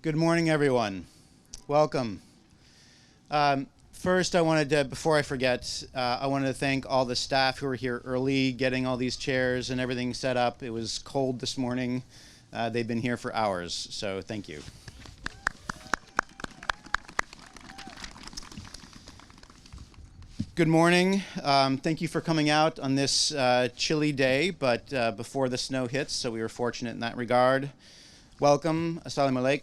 Good morning, everyone. Welcome. First, I wanted to, before I forget, I wanted to thank all the staff who were here early, getting all these chairs and everything set up. It was cold this morning. They've been here for hours, so thank you. Good morning. Thank you for coming out on this chilly day, but before the snow hits, so we were fortunate in that regard. Welcome. Assalamu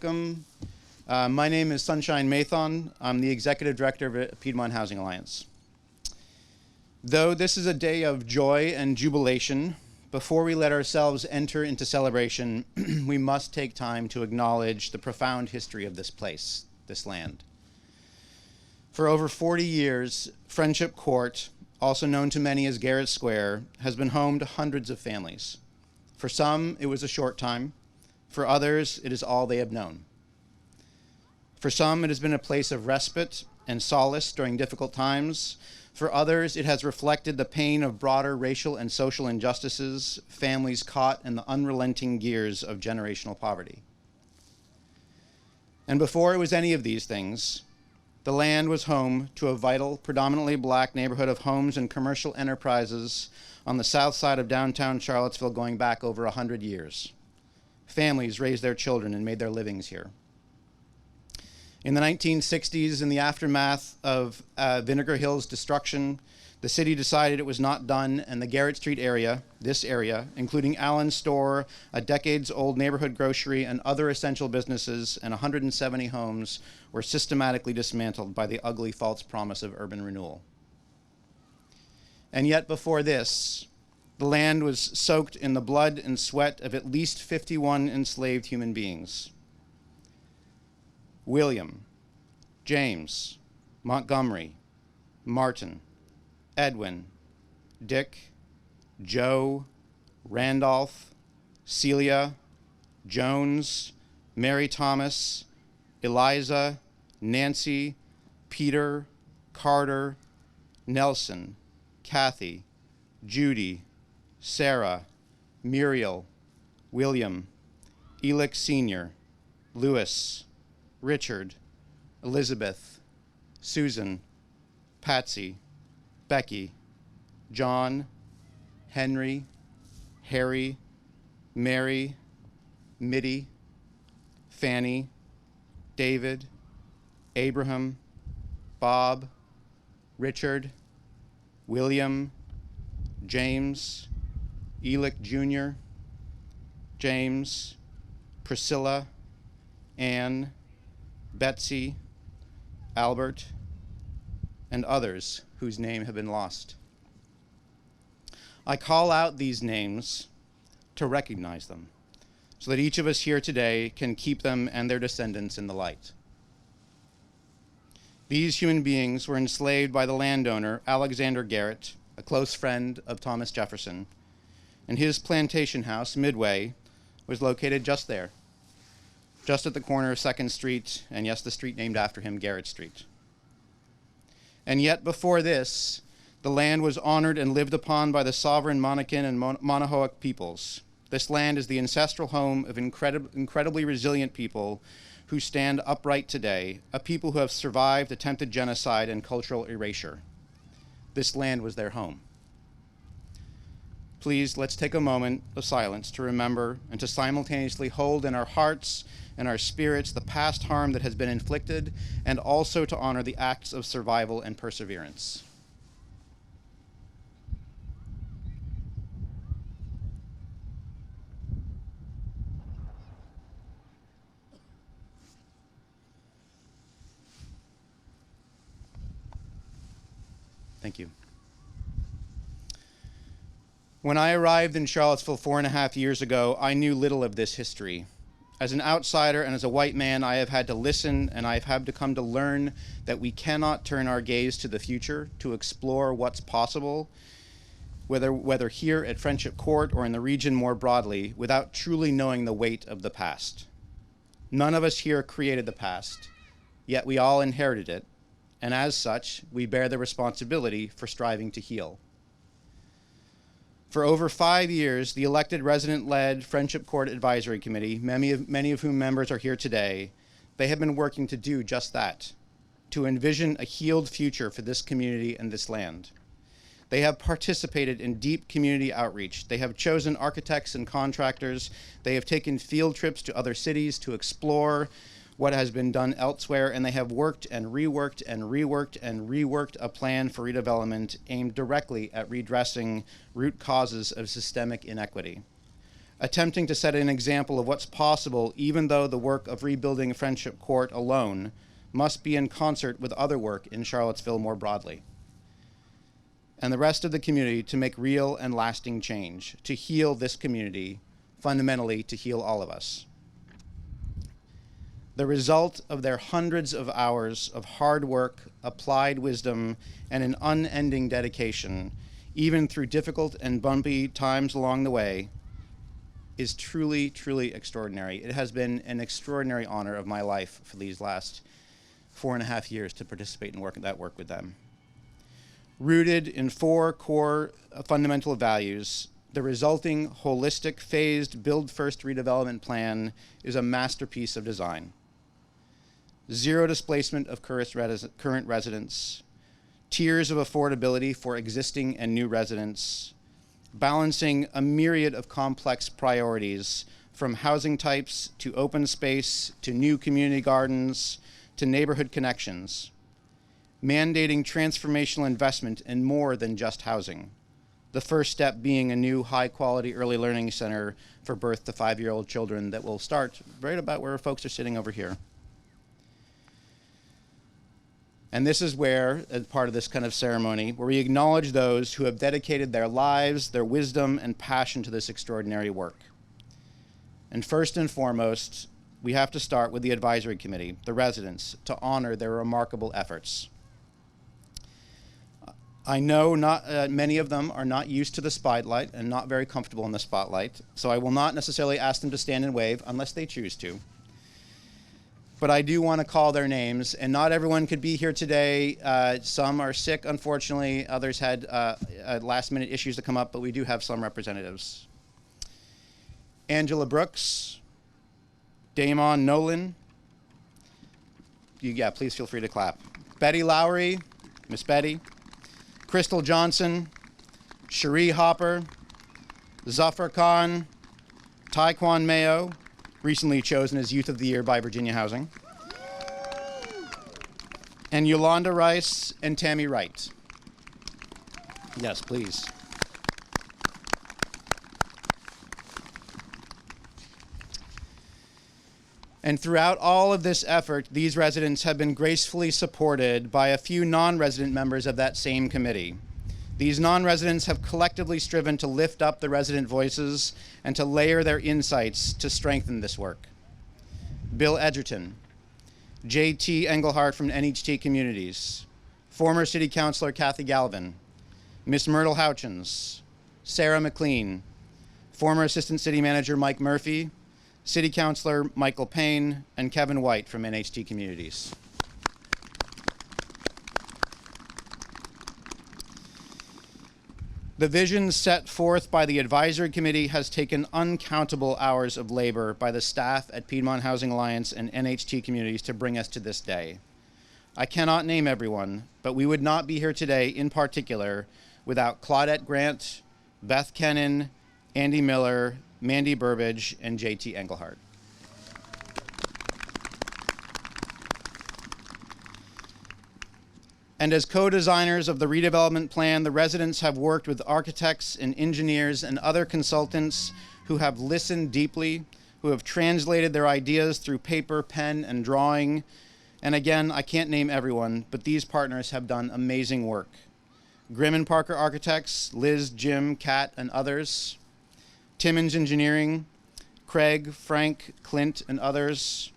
alaikum. My name is Sunshine Mathon. I'm the Executive Director of Piedmont Housing Alliance. Though this is a day of joy and jubilation, before we let ourselves enter into celebration, we must take time to acknowledge the profound history of this place, this land. For over 40 years, Friendship Court, also known to many as Garrett Square, has been home to hundreds of families. For some, it was a short time. For others, it is all they have known. For some, it has been a place of respite and solace during difficult times. For others, it has reflected the pain of broader racial and social injustices, families caught in the unrelenting gears of generational poverty. And before it was any of these things, the land was home to a vital, predominantly black neighborhood of homes and commercial enterprises on the south side of downtown Charlottesville going back over 100 years. Families raised their children and made their livings here. In the 1960s, in the aftermath of Vinegar Hill's destruction, the city decided it was not done, and the Garrett Street area, this area, including Allen's store, a decades-old neighborhood grocery, and other essential businesses, and 170 homes, were systematically dismantled by the ugly false promise of urban renewal. And yet before this, the land was soaked in the blood and sweat of at least 51 enslaved human beings. William, James, Montgomery, Martin, Edwin, Dick, Joe, Randolph, Celia, Jones, Mary Thomas, Eliza, Nancy, Peter, Carter, Nelson, Kathy, Judy, Sarah, Muriel, William, Elick Sr., Louis, Richard, Elizabeth, Susan, Patsy, Becky, John, Henry, Harry, Mary, Mitty, Fanny, David, Abraham, Bob, Richard, William, James, Elick Jr., James, Priscilla, Anne, Betsy, Albert, and others whose name have been lost. I call out these names to recognize them, so that each of us here today can keep them and their descendants in the light. These human beings were enslaved by the landowner, Alexander Garrett, a close friend of Thomas Jefferson, and his plantation house, Midway, was located just there, just at the corner of 2nd Street, and yes, the street named after him, Garrett Street. And yet before this, the land was honored and lived upon by the sovereign Monacan and Monohoic peoples. This land is the ancestral home of incredibly resilient people who stand upright today, a people who have survived attempted genocide and cultural erasure. This land was their home. Please, let's take a moment of silence to remember and to simultaneously hold in our hearts and our spirits the past harm that has been inflicted, and also to honor the acts of survival and perseverance. Thank you. When I arrived in Charlottesville 4.5 years ago, I knew little of this history. As an outsider and as a white man, I have had to listen, and I have had to come to learn that we cannot turn our gaze to the future to explore what's possible, whether here at Friendship Court or in the region more broadly, without truly knowing the weight of the past. None of us here created the past, yet we all inherited it, and as such, we bear the responsibility for striving to heal. For over 5 years, the elected resident-led Friendship Court Advisory Committee, many of whom members are here today, They have been working to do just that, to envision a healed future for this community and this land. They have participated in deep community outreach. They have chosen architects and contractors. They have taken field trips to other cities to explore what has been done elsewhere, and they have worked and reworked and reworked and reworked a plan for redevelopment aimed directly at redressing root causes of systemic inequity, attempting to set an example of what's possible even though the work of rebuilding Friendship Court alone must be in concert with other work in Charlottesville more broadly, and the rest of the community to make real and lasting change, to heal this community, fundamentally to heal all of us. The result of their hundreds of hours of hard work, applied wisdom, and an unending dedication, even through difficult and bumpy times along the way, is truly, truly extraordinary. It has been an extraordinary honor of my life for these last 4.5 years to participate in that work with them. Rooted in 4 core fundamental values, the resulting holistic, phased, build-first redevelopment plan is a masterpiece of design. Zero displacement of current residents, tiers of affordability for existing and new residents, balancing a myriad of complex priorities from housing types to open space to new community gardens to neighborhood connections, mandating transformational investment in more than just housing. The first step being a new high-quality early learning center for birth to 5-year-old children that will start right about where folks are sitting over here. And this is where, as part of this kind of ceremony, where we acknowledge those who have dedicated their lives, their wisdom, and passion to this extraordinary work. And first and foremost, we have to start with the advisory committee, the residents, to honor their remarkable efforts. I know many of them are not used to the spotlight and not very comfortable in the spotlight, so I will not necessarily ask them to stand and wave unless they choose to. But I do want to call their names, and not everyone could be here today. Some are sick, unfortunately. Others had last-minute issues to come up, but we do have some representatives. Angela Brooks, Damon Nolan. Yeah, please feel free to clap. Betty Lowry, Miss Betty. Crystal Johnson, Cherie Hopper, Zafar Khan, Taekwon Mayo, recently chosen as Youth of the Year by Virginia Housing, and Yolanda Rice and Tammy Wright. Yes, please. And throughout all of this effort, these residents have been gracefully supported by a few non-resident members of that same committee. These non-residents have collectively striven to lift up the resident voices and to layer their insights to strengthen this work. Bill Edgerton, J.T. Engelhardt from NHT Communities, former City Councilor Kathy Galvin, Miss Myrtle Houchins, Sarah McLean, former Assistant City Manager Mike Murphy, City Councilor Michael Payne, and Kevin White from NHT Communities. The vision set forth by the advisory committee has taken uncountable hours of labor by the staff at Piedmont Housing Alliance and NHT Communities to bring us to this day. I cannot name everyone, but we would not be here today in particular without Claudette Grant, Beth Kennan, Andy Miller, Mandy Burbage, and J.T. Engelhardt. And as co-designers of the redevelopment plan, the residents have worked with architects and engineers and other consultants who have listened deeply, who have translated their ideas through paper, pen, and drawing. And again, I can't name everyone, but these partners have done amazing work. Grimm and Parker Architects, Liz, Jim, Kat, and others. Timmons Engineering, Craig, Frank, Clint, and others,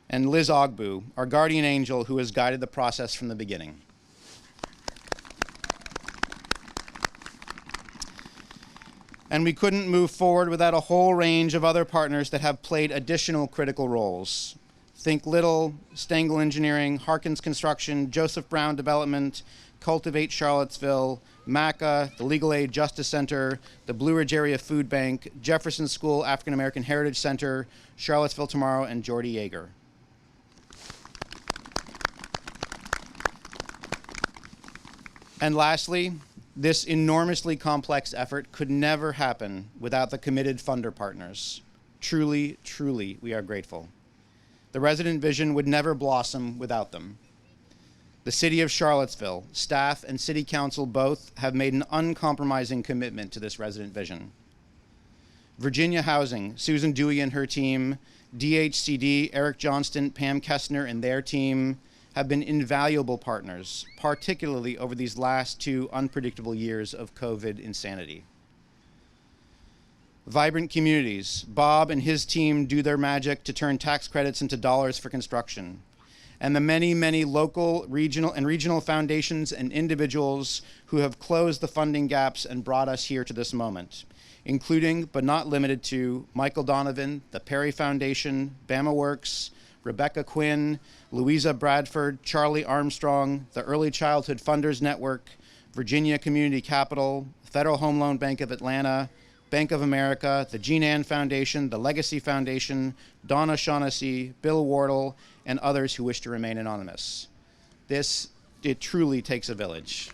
and Liz Ogbu, our guardian angel who has guided the process from the beginning. And we couldn't move forward without a whole range of other partners that have played additional critical roles. Think Little, Stengel Engineering, Harkins Construction, Joseph Brown Development, Cultivate Charlottesville, MACA, the Legal Aid Justice Center, the Blue Ridge Area Food Bank, Jefferson School African American Heritage Center, Charlottesville Tomorrow, and Jordy Yeager. And lastly, this enormously complex effort could never happen without the committed funder partners. Truly, truly, we are grateful. The resident vision would never blossom without them. The City of Charlottesville, staff and City Council both have made an uncompromising commitment to this resident vision. Virginia Housing, Susan Dewey and her team, DHCD, Eric Johnston, Pam Kessner and their team have been invaluable partners, particularly over these last 2 unpredictable years of COVID insanity. Vibrant Communities, Bob and his team do their magic to turn tax credits into dollars for construction. And the many, many local, regional foundations and individuals who have closed the funding gaps and brought us here to this moment, including, but not limited to, Michael Donovan, the Perry Foundation, Bama Works, Rebecca Quinn, Louisa Bradford, Charlie Armstrong, the Early Childhood Funders Network, Virginia Community Capital, Federal Home Loan Bank of Atlanta, Bank of America, the Jean Ann Foundation, the Legacy Foundation, Donna Shaughnessy, Bill Wardle, and others who wish to remain anonymous. It truly takes a village.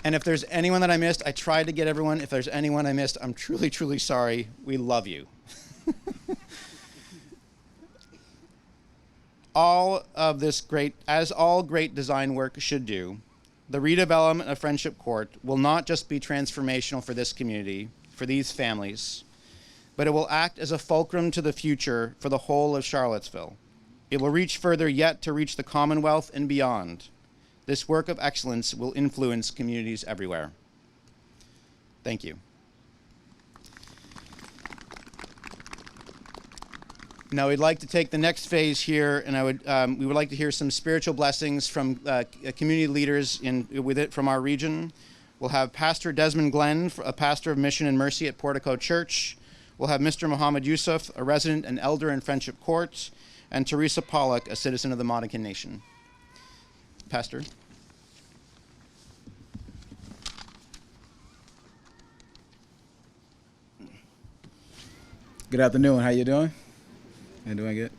And if there's anyone that I missed, I tried to get everyone. If there's anyone I missed, I'm truly, truly sorry. We love you. All of this as all great design work should do, the redevelopment of Friendship Court will not just be transformational for this community, for these families, but it will act as a fulcrum to the future for the whole of Charlottesville. It will reach further yet to reach the Commonwealth and beyond. This work of excellence will influence communities everywhere. Thank you. Now we'd like to take the next phase here, and we would like to hear some spiritual blessings from community leaders from our region. We'll have Pastor Desmond Glenn, a pastor of Mission and Mercy at Portico Church. We'll have Mr. Muhammad Yusuf, a resident and elder in Friendship Court, and Teresa Pollock, a citizen of the Monacan Nation. Pastor. Good afternoon. How you doing? You doing good?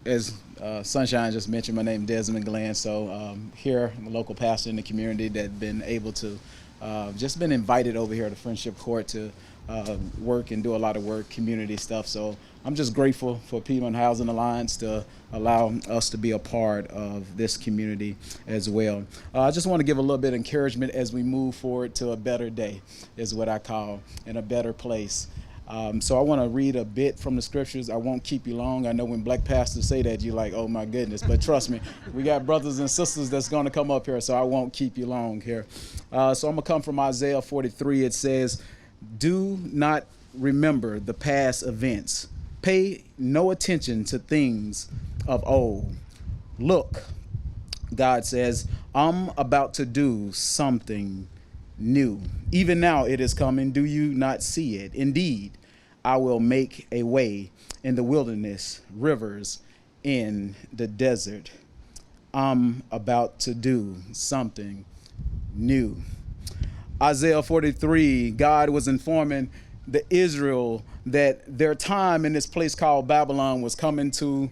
As Sunshine just mentioned, my name is Desmond Glenn. So here, I'm a local pastor in the community that been able to, just been invited over here to Friendship Court to work and do a lot of work, community stuff. So I'm just grateful for Piedmont Housing Alliance to allow us to be a part of this community as well. I just want to give a little bit of encouragement as we move forward to a better day, is what I call, and a better place. So I want to read a bit from the scriptures. I won't keep you long. I know when black pastors say that, you're like, oh my goodness. But trust me, we got brothers and sisters that's going to come up here, so I won't keep you long here. So I'm going to come from Isaiah 43. It says, do not remember the past events. Pay no attention to things of old. Look, God says, I'm about to do something new. Even now it is coming. Do you not see it? Indeed, I will make a way in the wilderness, rivers in the desert. I'm about to do something new. Isaiah 43, God was informing the Israel that their time in this place called Babylon was coming to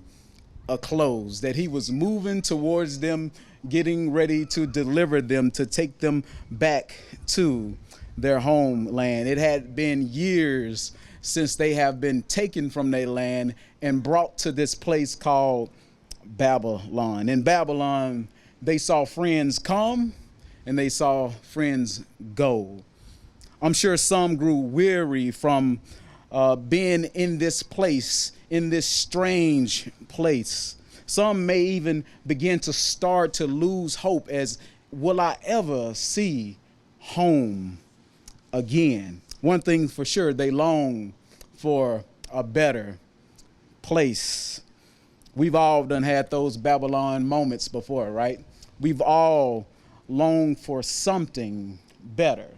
a close, that he was moving towards them, getting ready to deliver them, to take them back to their homeland. It had been years since they have been taken from their land and brought to this place called Babylon. In Babylon, they saw friends come and they saw friends go. I'm sure some grew weary from being in this place, in this strange place. Some may even begin to start to lose hope as, will I ever see home again? One thing for sure, they long for a better place. We've all done had those Babylon moments before, right? We've all longed for something better.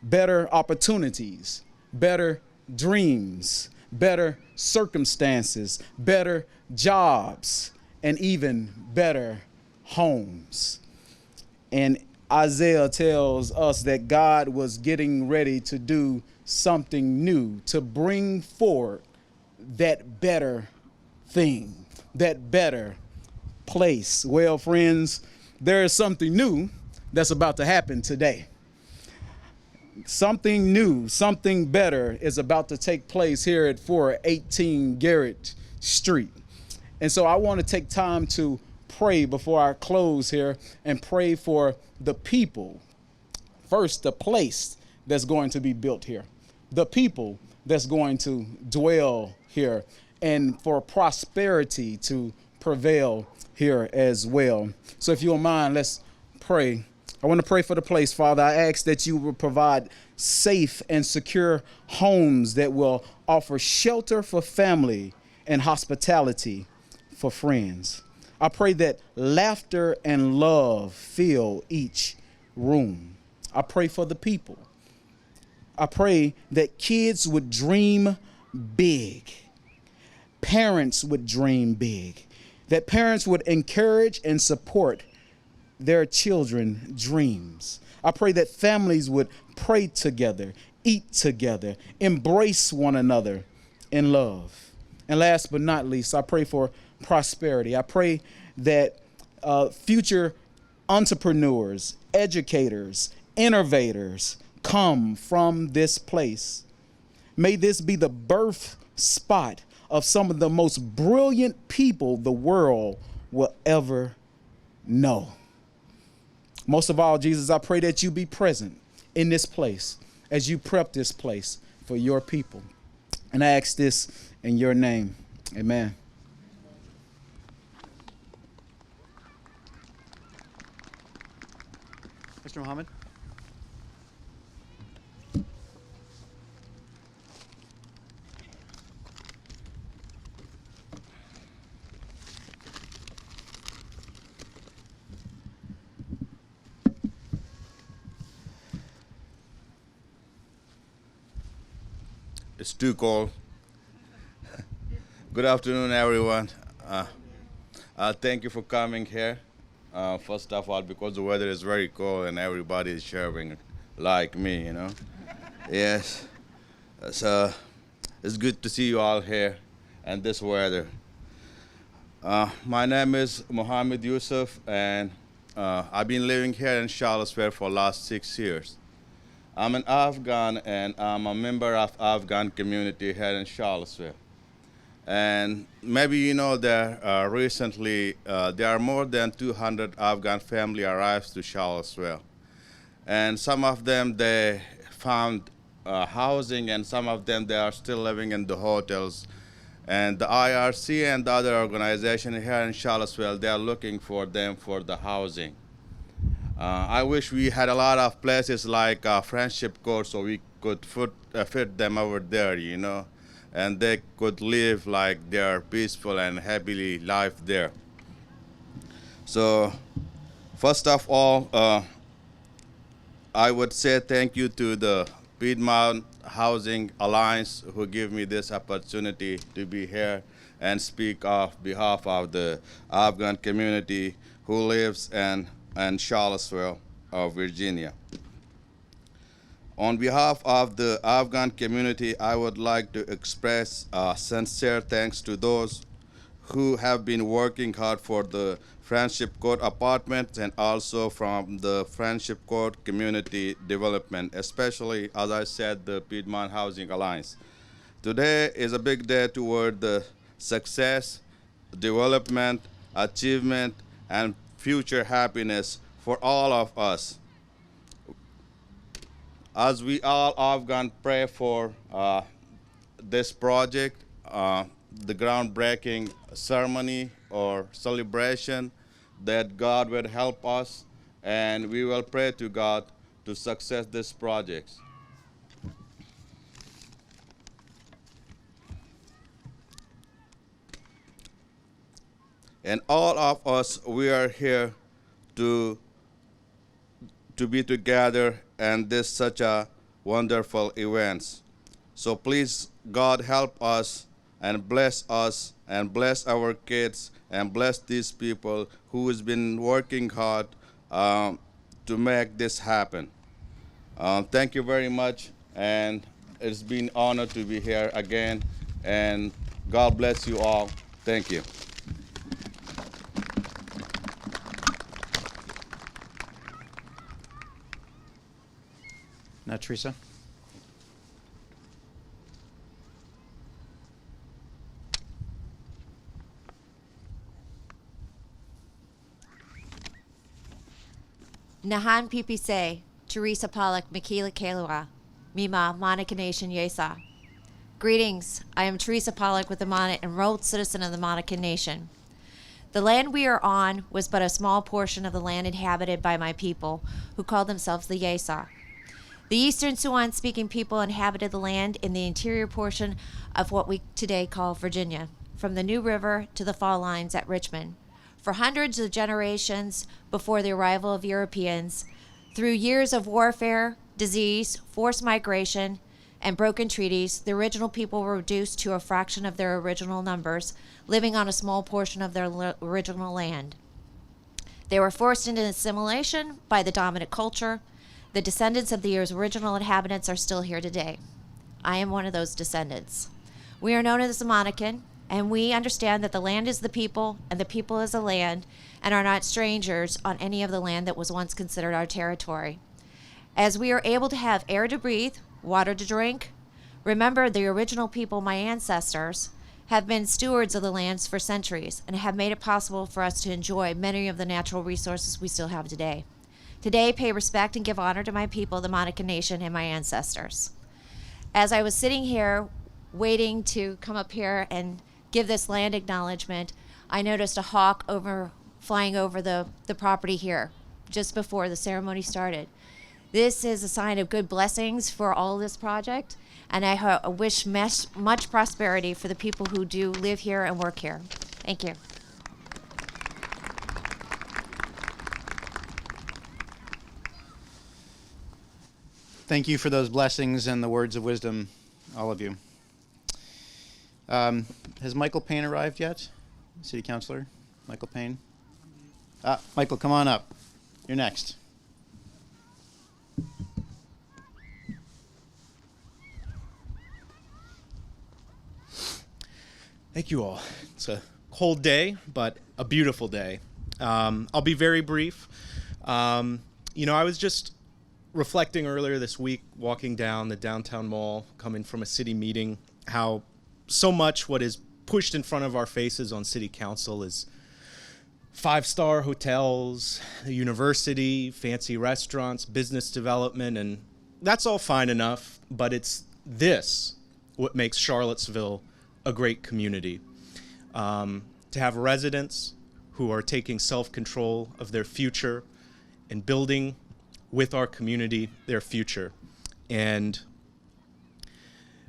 Better opportunities, better dreams, better circumstances, better jobs, and even better homes. And Isaiah tells us that God was getting ready to do something new, to bring forward that better thing, that better place. Well, friends, there is something new that's about to happen today. Something new, something better is about to take place here at 418 Garrett Street. And so I want to take time to pray before I close here and pray for the people. First, the place that's going to be built here, the people that's going to dwell here, and for prosperity to prevail here as well. So if you don't mind, let's pray. I want to pray for the place, Father. I ask that you will provide safe and secure homes that will offer shelter for family and hospitality for friends. I pray that laughter and love fill each room. I pray for the people. I pray that kids would dream big. Parents would dream big. That parents would encourage and support their children's dreams. I pray that families would pray together, eat together, embrace one another in love. And last but not least, I pray for prosperity. I pray that future entrepreneurs, educators, innovators come from this place. May this be the birth spot of some of the most brilliant people the world will ever know. Most of all, Jesus, I pray that you be present in this place as you prep this place for your people. And I ask this in your name. Amen. Mr. Muhammad. It's too cold. Good afternoon, everyone. Thank you for coming here. First of all, because the weather is very cold and everybody is shivering like me, you know. Yes. So it's good to see you all here and this weather. My name is Mohammed Yusuf, and I've been living here in Charlottesville for the last 6 years. I'm an Afghan, and I'm a member of Afghan community here in Charlottesville. And maybe you know that recently there are more than 200 Afghan family arrived to Charlottesville. And some of them, they found housing, and some of them, they are still living in the hotels. And the IRC and the other organization here in Charlottesville, they are looking for them for the housing. I wish we had a lot of places like Friendship Court so we could fit them over there, you know, and they could live like their peaceful and happily life there. So first of all, I would say thank you to the Piedmont Housing Alliance who give me this opportunity to be here and speak on behalf of the Afghan community who lives in Charlottesville, Virginia. On behalf of the Afghan community, I would like to express sincere thanks to those who have been working hard for the Friendship Court apartments and also from the Friendship Court community development, especially, as I said, the Piedmont Housing Alliance. Today is a big day toward the success, development, achievement, and future happiness for all of us. As we all Afghan pray for this project, the groundbreaking ceremony or celebration, that God will help us, and we will pray to God to success this project. And all of us, we are here to be together and this such a wonderful events. So please, God, help us and bless our kids and bless these people who has been working hard to make this happen. Thank you very much, and it's been an honor to be here again, and God bless you all. Thank you. Teresa. Nahan Pipise, Teresa Pollock, Makila Kalua, Mima, Monica Nation, Yesa. Greetings, I am Teresa Pollock with the enrolled citizen of the Monica Nation. The land we are on was but a small portion of the land inhabited by my people, who called themselves the Yesa. The Eastern Siouan-speaking people inhabited the land in the interior portion of what we today call Virginia, from the New River to the fall lines at Richmond. For hundreds of generations before the arrival of Europeans, through years of warfare, disease, forced migration, and broken treaties, the original people were reduced to a fraction of their original numbers, living on a small portion of their original land. They were forced into assimilation by the dominant culture. The descendants of the original inhabitants are still here today. I am one of those descendants. We are known as the Monacan, and we understand that the land is the people, and the people is the land, and are not strangers on any of the land that was once considered our territory. As we are able to have air to breathe, water to drink, remember the original people, my ancestors, have been stewards of the lands for centuries and have made it possible for us to enjoy many of the natural resources we still have today. Today, pay respect and give honor to my people, the Monacan Nation, and my ancestors. As I was sitting here waiting to come up here and give this land acknowledgement, I noticed a hawk flying over the property here just before the ceremony started. This is a sign of good blessings for all this project, and I wish much prosperity for the people who do live here and work here. Thank you. Thank you for those blessings and the words of wisdom, all of you. Has Michael Payne arrived yet? City Councilor Michael Payne? Michael, come on up. You're next. Thank you all. It's a cold day, but a beautiful day. I'll be very brief. I was just reflecting earlier this week, walking down the downtown mall, coming from a city meeting, how so much what is pushed in front of our faces on city council is five-star hotels, a university, fancy restaurants, business development, and that's all fine enough, but it's this what makes Charlottesville a great community. To have residents who are taking self-control of their future and building with our community their future. And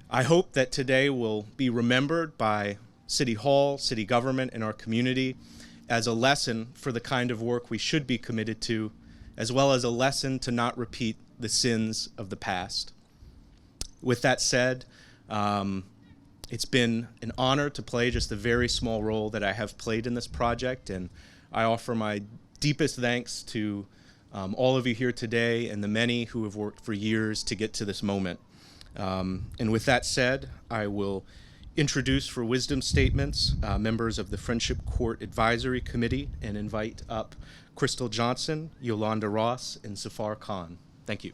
I hope that today will be remembered by City Hall, city government, and our community as a lesson for the kind of work we should be committed to, as well as a lesson to not repeat the sins of the past. With that said, it's been an honor to play just the very small role that I have played in this project, and I offer my deepest thanks to all of you here today and the many who have worked for years to get to this moment. And with that said, I will introduce for wisdom statements members of the Friendship Court Advisory Committee and invite up Crystal Johnson, Yolanda Ross, and Zafar Khan. Thank you.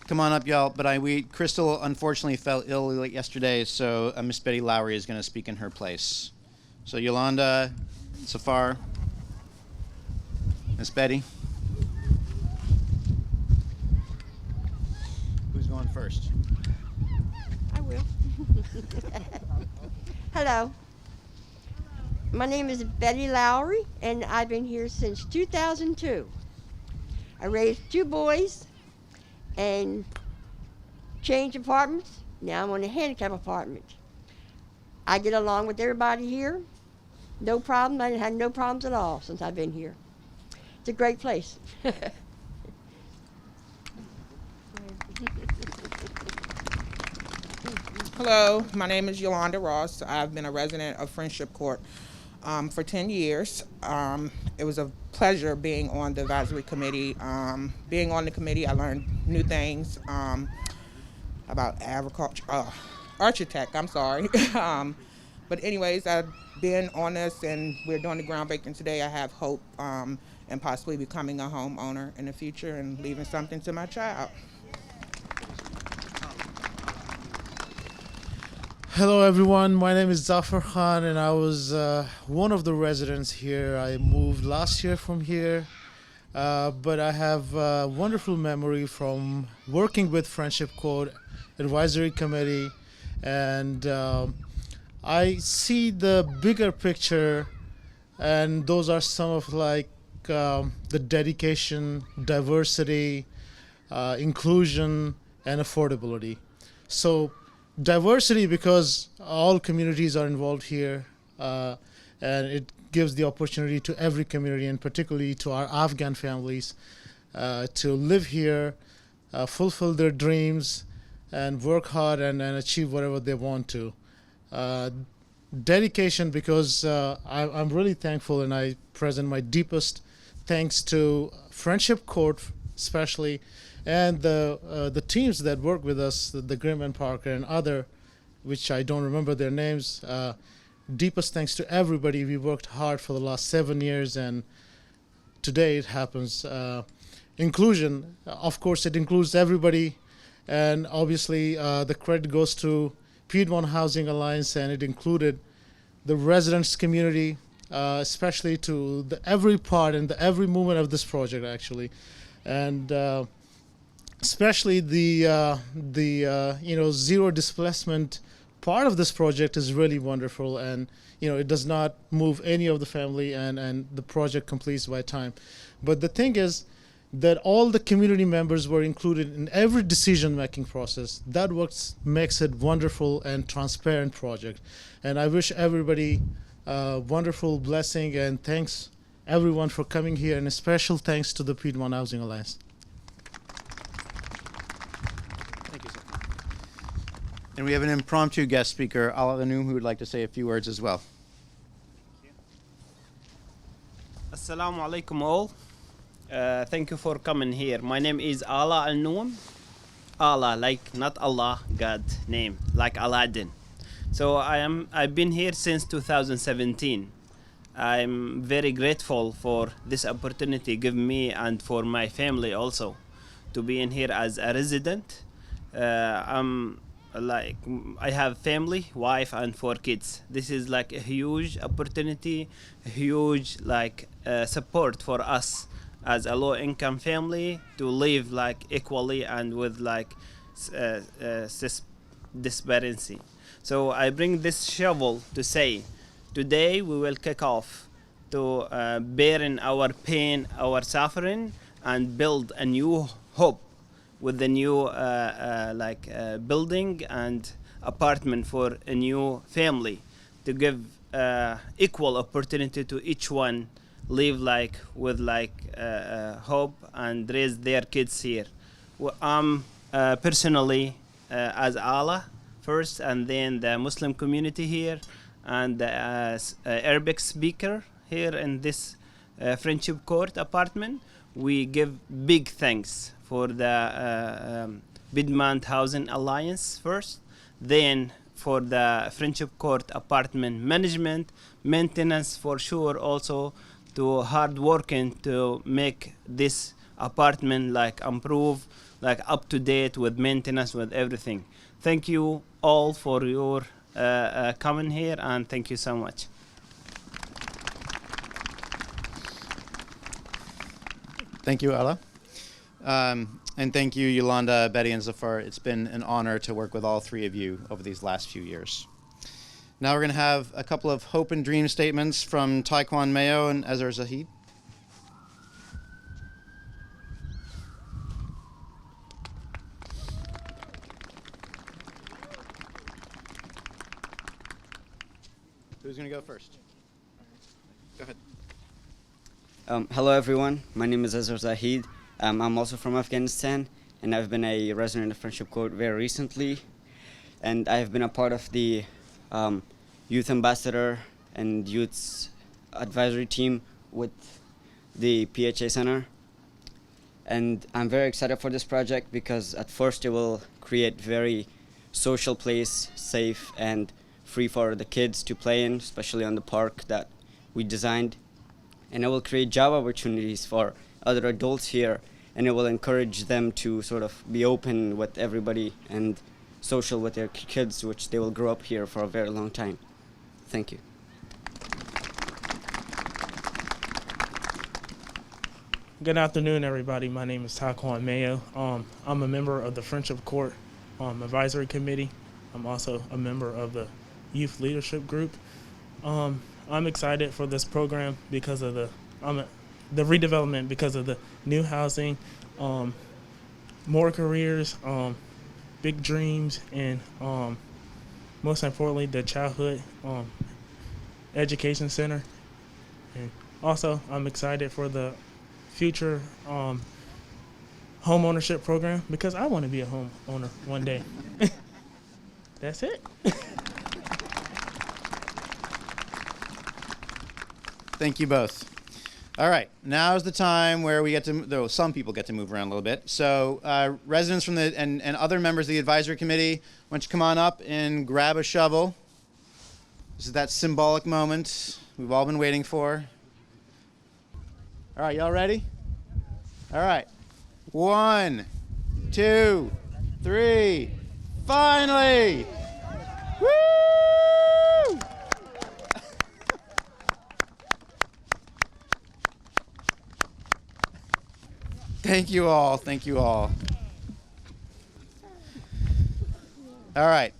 Come on up, y'all. But Crystal unfortunately fell ill late yesterday, so Miss Betty Lowry is going to speak in her place. So Yolanda, Zafar, Miss Betty. Who's going first? I will. Hello. My name is Betty Lowry, and I've been here since 2002. I raised 2 boys and changed apartments. Now I'm on a handicap apartment. I get along with everybody here. No problem. I had no problems at all since I've been here. It's a great place. Hello, my name is Yolanda Ross. I've been a resident of Friendship Court for 10 years. It was a pleasure being on the advisory committee. Being on the committee, I learned new things about agriculture, architect, I'm sorry. But anyways, I've been on this, and we're doing the groundbreaking today. I have hope and possibly becoming a homeowner in the future and leaving something to my child. Hello everyone, my name is Zafar Khan and I was one of the residents here. I moved last year from here, but I have a wonderful memory from working with Friendship Code Advisory Committee, and I see the bigger picture, and those are some of the dedication, diversity, inclusion, and affordability. So diversity, because all communities are involved here, and it gives the opportunity to every community, and particularly to our Afghan families, to live here, fulfill their dreams, and work hard and achieve whatever they want to. Dedication, because I'm really thankful, and I present my deepest thanks to Friendship Court especially, and the teams that work with us, the Grimm and Parker and other, which I don't remember their names. Deepest thanks to everybody. We worked hard for the last 7 years, and today it happens. Inclusion, of course, it includes everybody, and obviously the credit goes to Piedmont Housing Alliance, and it included the residents community, especially to every part and every movement of this project, actually, and especially the zero displacement part of this project is really wonderful, and it does not move any of the family, and the project completes by time. But the thing is that all the community members were included in every decision-making process. That what makes it wonderful and transparent project. And I wish everybody a wonderful blessing, and thanks everyone for coming here, and a special thanks to the Piedmont Housing Alliance. Thank you, sir. And we have an impromptu guest speaker, Ala Anoum, who would like to say a few words as well. Assalamu alaikum all. Thank you for coming here. My name is Ala Anoum. Allah, like not Allah, God name, like Aladdin. So I've been here since 2017. I'm very grateful for this opportunity given me and for my family also to be in here as a resident. I have family, wife, and 4 kids. This is like a huge opportunity, a huge support for us as a low-income family to live equally and with disparity. So I bring this shovel to say, today we will kick off to bearing our pain, our suffering, and build a new hope with the new building and apartment for a new family to give equal opportunity to each one, live with hope and raise their kids here. I'm personally as Allah first, and then the Muslim community here, and as Arabic speaker here in this Friendship Court apartment. We give big thanks for the Piedmont Housing Alliance first, then for the Friendship Court apartment management, maintenance for sure, also to hard working to make this apartment improve, up to date with maintenance, with everything. Thank you all for your coming here, and thank you so much. Thank you, Ella. And thank you, Yolanda, Betty, and Zafar. It's been an honor to work with all 3 of you over these last few years. Now we're going to have a couple of hope and dream statements from Taekwon Mayo and Ezra Zahid. Who's going to go first? Go ahead. Hello everyone, my name is Ezra Zahid. I'm also from Afghanistan, and I've been a resident of Friendship Court very recently, and I've been a part of the youth ambassador and youth advisory team with the PHA Center, and I'm very excited for this project because at first it will create very social place, safe and free for the kids to play in, especially on the park that we designed. And it will create job opportunities for other adults here, and it will encourage them to sort of be open with everybody and social with their kids, which they will grow up here for a very long time. Thank you. Good afternoon, everybody. My name is Taquan Mayo. I'm a member of the Friendship Court Advisory Committee. I'm also a member of the Youth Leadership Group. I'm excited for this program because of the redevelopment, because of the new housing, more careers, big dreams, and most importantly, the Childhood Education Center. And also, I'm excited for the future home ownership program because I want to be a homeowner one day. That's it. Thank you both. All right, now is the time where we get to, though some people get to move around a little bit. So residents from the, and other members of the advisory committee, why don't you come on up and grab a shovel. This is that symbolic moment we've all been waiting for. All right, y'all ready? All right. 1, 2, 3. Finally! Woo! Thank you all. Thank you all. All right.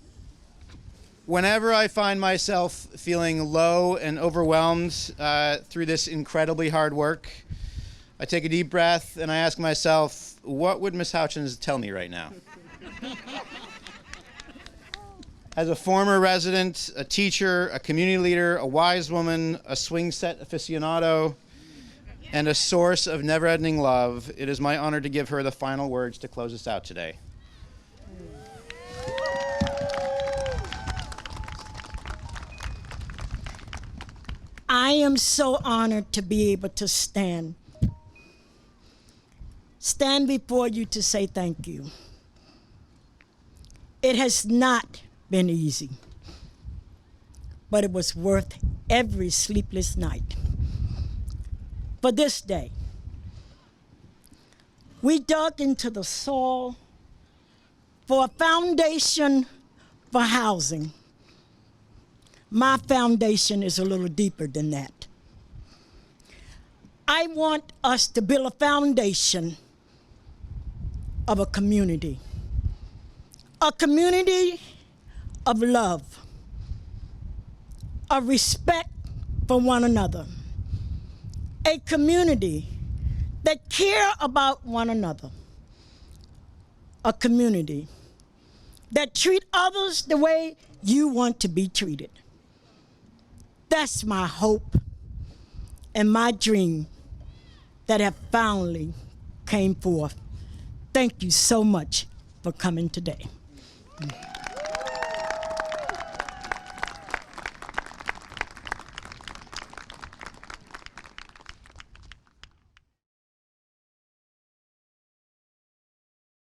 Whenever I find myself feeling low and overwhelmed through this incredibly hard work, I take a deep breath and I ask myself, what would Ms. Houchins tell me right now? As a former resident, a teacher, a community leader, a wise woman, a swing set aficionado, and a source of never-ending love, it is my honor to give her the final words to close us out today. I am so honored to be able to stand before you to say thank you. It has not been easy, but it was worth every sleepless night. For this day, we dug into the soil for a foundation for housing. My foundation is a little deeper than that. I want us to build a foundation of a community of love, of respect for one another, a community that care about one another, a community that treat others the way you want to be treated. That's my hope and my dream that have finally came forth. Thank you so much for coming today.